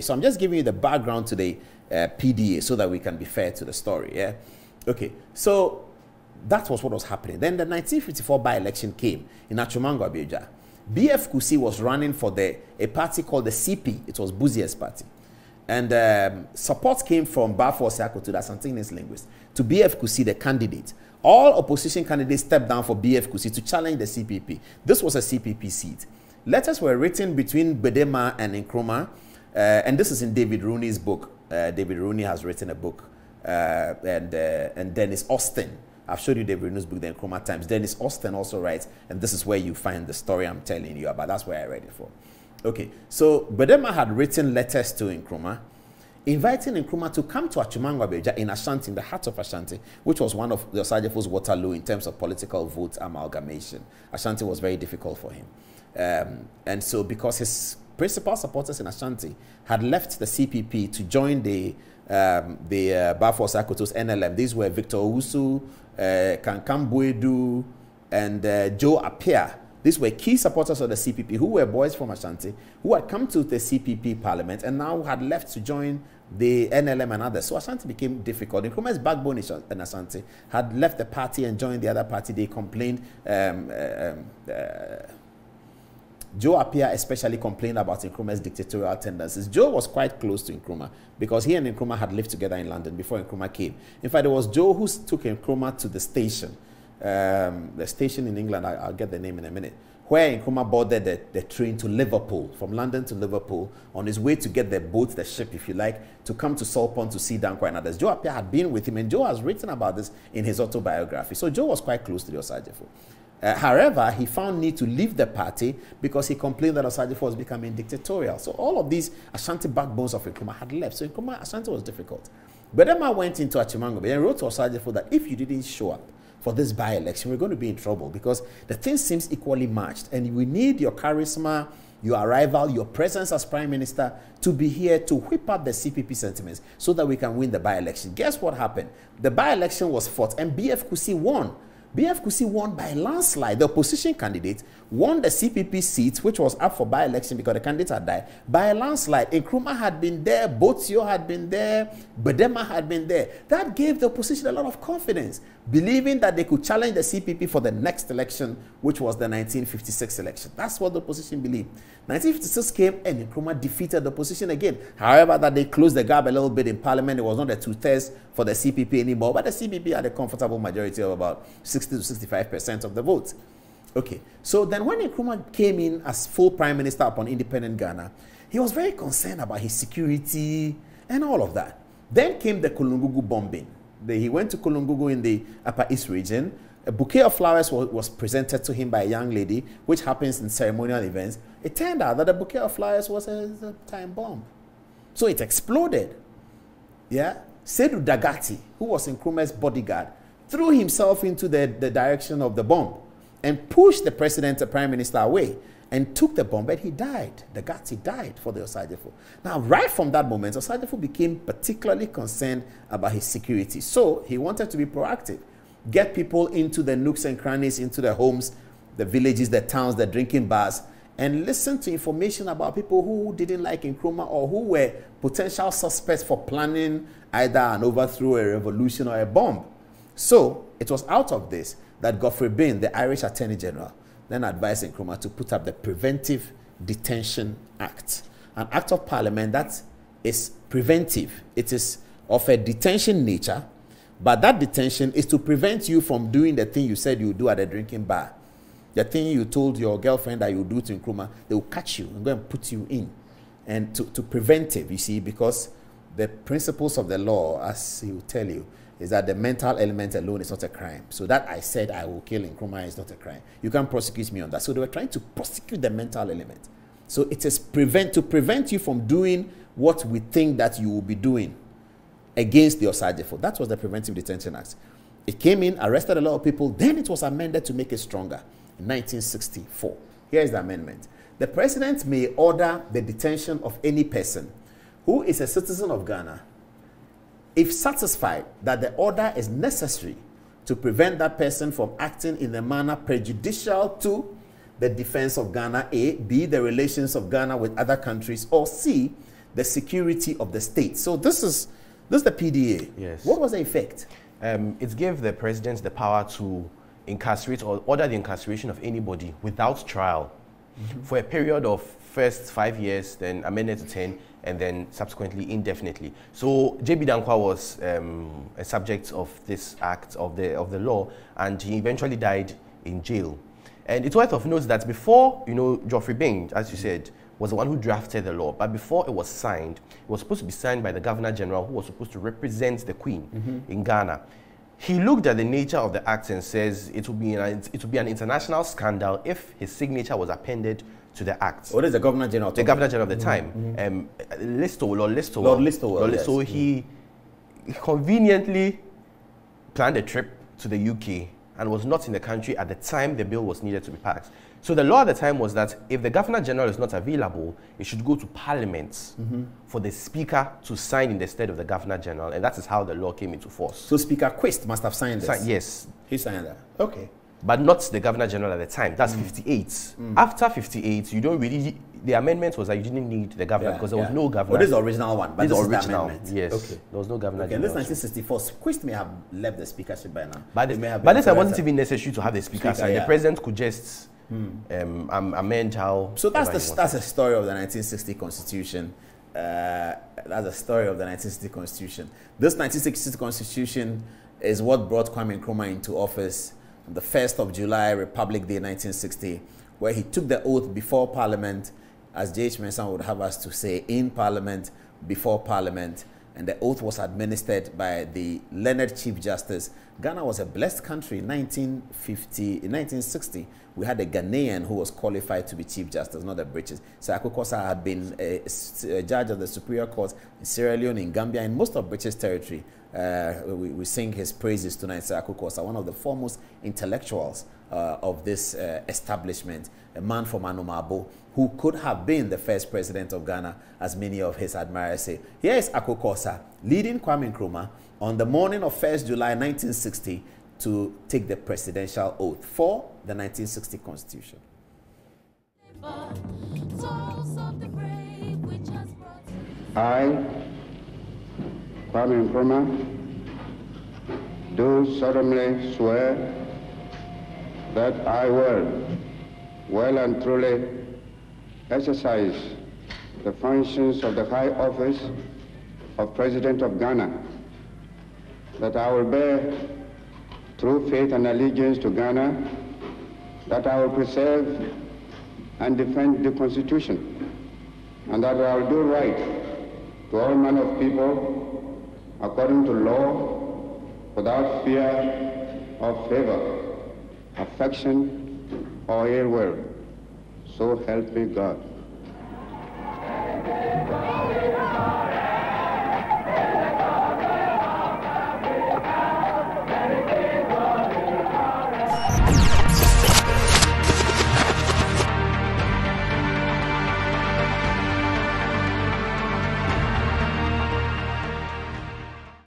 So I'm just giving you the background to the PDA so that we can be fair to the story. Yeah. Okay. So that was what was happening. Then the 1954 by-election came in Nkrumah. BF Kusi was running for a party called the CP. It was Buzier's party. And support came from Bafo Siakoto, the Ashantinese linguist, to BF Kusi, the candidate. All opposition candidates stepped down for BF Kusi to challenge the CPP. This was a CPP seat. Letters were written between Bedema and Nkrumah, and this is in David Rooney's book. David Rooney has written a book, and Dennis Austin. I've showed you David Rooney's book, The Nkrumah Times. Dennis Austin also writes, and this is where you find the story I'm telling you about. That's where I read it from. Okay, so Bedema had written letters to Nkrumah, inviting Nkrumah to come to Achimangwa in Ashanti, in the heart of Ashanti, which was one of the Osagyefo's Waterloo in terms of political vote amalgamation. Ashanti was very difficult for him. And so because his principal supporters in Ashanti had left the CPP to join the Bafo Siakoto's NLM. These were Victor Owusu, Kankambuedu, and Joe Appiah. These were key supporters of the CPP who were boys from Ashanti who had come to the CPP parliament and now had left to join the NLM and others. So Ashanti became difficult. Nkrumah's backbone in Ashanti had left the party and joined the other party. They complained. Joe Appiah especially complained about Nkrumah's dictatorial tendencies. Joe was quite close to Nkrumah because he and Nkrumah had lived together in London before Nkrumah came. In fact, it was Joe who took Nkrumah to the station in England, I'll get the name in a minute, where Nkrumah boarded the train to Liverpool, from London to Liverpool, on his way to get the boat, the ship, if you like, to come to Saltpond to see Dankwa and others. Joe Appiah had been with him, and Joe has written about this in his autobiography. So Joe was quite close to the Osagyefo. However, he found need to leave the party because he complained that Osagyefo was becoming dictatorial. So all of these Ashanti backbones of Nkrumah had left. So Nkrumah, Ashanti was difficult. Bedema went into Achimangwa and wrote to Osagyefo that if you didn't show up for this by-election, we're going to be in trouble because the thing seems equally matched. And we need your charisma, your arrival, your presence as Prime Minister to be here to whip up the CPP sentiments so that we can win the by-election. Guess what happened? The by-election was fought and BF Kusi won. BF Kusi won by a landslide. The opposition candidate won the CPP seat, which was up for by-election because the candidate had died, by a landslide. Nkrumah had been there, Botio had been there, Bedema had been there. That gave the opposition a lot of confidence, believing that they could challenge the CPP for the next election, which was the 1956 election. That's what the opposition believed. 1956 came and Nkrumah defeated the opposition again. However, that they closed the gap a little bit in parliament. It was not a 2/3 for the CPP anymore, but the CPP had a comfortable majority of about 60 to 65% of the votes. Okay, so then when Nkrumah came in as full Prime Minister upon independent Ghana, he was very concerned about his security and all of that. Then came the Kulungugu bombing. He went to Kulungugu in the Upper East region. A bouquet of flowers was presented to him by a young lady, which happens in ceremonial events. It turned out that the bouquet of flowers was a time bomb. So it exploded. Yeah? Seydou Dagati, who was Nkrumah's bodyguard, threw himself into the direction of the bomb and pushed the president, the prime minister, away and took the bomb, and he died. Dagati died for the Osagyefo. Now, right from that moment, Osagyefo became particularly concerned about his security. So he wanted to be proactive, get people into the nooks and crannies, into the homes, the villages, the towns, the drinking bars, and listen to information about people who didn't like Nkrumah or who were potential suspects for planning either an overthrow, a revolution, or a bomb. So it was out of this that Godfrey Bin, the Irish Attorney General, then advised Nkrumah to put up the Preventive Detention Act, an act of parliament that is preventive. It is of a detention nature, but that detention is to prevent you from doing the thing you said you would do at a drinking bar. The thing you told your girlfriend that you would do to Nkrumah, they will catch you and go and put you in. And to preventive, you see, because the principles of the law, as he will tell you, is that the mental element alone is not a crime. So that I said I will kill Nkrumah is not a crime. You can't prosecute me on that. So they were trying to prosecute the mental element. So it is to prevent you from doing what we think that you will be doing against the Osagyefo. That was the Preventive Detention Act. It came in, arrested a lot of people. Then it was amended to make it stronger in 1964. Here is the amendment. The president may order the detention of any person who is a citizen of Ghana if satisfied that the order is necessary to prevent that person from acting in a manner prejudicial to the defense of Ghana, A, B, the relations of Ghana with other countries, or C, the security of the state. So this is the PDA. Yes. What was the effect? It gave the president the power to incarcerate or order the incarceration of anybody without trial for a period of first 5 years, then amended to 10, and then subsequently indefinitely. So J.B. Danquah was a subject of this act of the law, and he eventually died in jail. And it's worth of note that before, Geoffrey Bing, as you said, was the one who drafted the law, but before it was signed, it was supposed to be signed by the Governor General, who was supposed to represent the Queen in Ghana. He looked at the nature of the act and says it would be an international scandal if his signature was appended to the act. What is the Governor General? The Governor General of the time, Lord Listowel. Yes. So he conveniently planned a trip to the UK and was not in the country at the time the bill was needed to be passed. So the law at the time was that if the Governor General is not available, it should go to Parliament for the Speaker to sign in the stead of the Governor General, and that is how the law came into force. So Speaker Quist must have signed this? Yes. He signed that. Okay. But not the Governor General at the time. That's 58. After 58, you don't really... The amendment was that you didn't need the Governor because there was no Governor. Well, this is the original one, but this is the amendment. Yes. Okay. There was no Governor General. In this 1964, Quist may have left the speakership by now. But this time wasn't even necessary to have the speaker. The president could just amend how... So that's a story of the 1960 Constitution. That's a story of the 1960 Constitution. This 1960 Constitution is what brought Kwame Nkrumah into office on the 1st of July, Republic Day 1960, where he took the oath before Parliament, as J.H. Mensah would have us to say, in Parliament, before Parliament, and the oath was administered by the learned Chief Justice. Ghana was a blessed country in 1960. We had a Ghanaian who was qualified to be Chief Justice, not the British. So Kosa had been a judge of the Superior Court in Sierra Leone, in Gambia, in most of British territory. We sing his praises tonight. Sir Kosa, one of the foremost intellectuals of this establishment, a man from Anomabo, who could have been the first president of Ghana, as many of his admirers say. Here is Kosa leading Kwame Nkrumah on the morning of 1st July 1960 to take the presidential oath for the 1960 Constitution. I, Kwame Nkrumah, do solemnly swear that I will well and truly exercise the functions of the high office of President of Ghana, that I will bear true faith and allegiance to Ghana, that I will preserve and defend the Constitution, and that I will do right to all manner of people according to law, without fear or favor, affection or ill will. So help me God.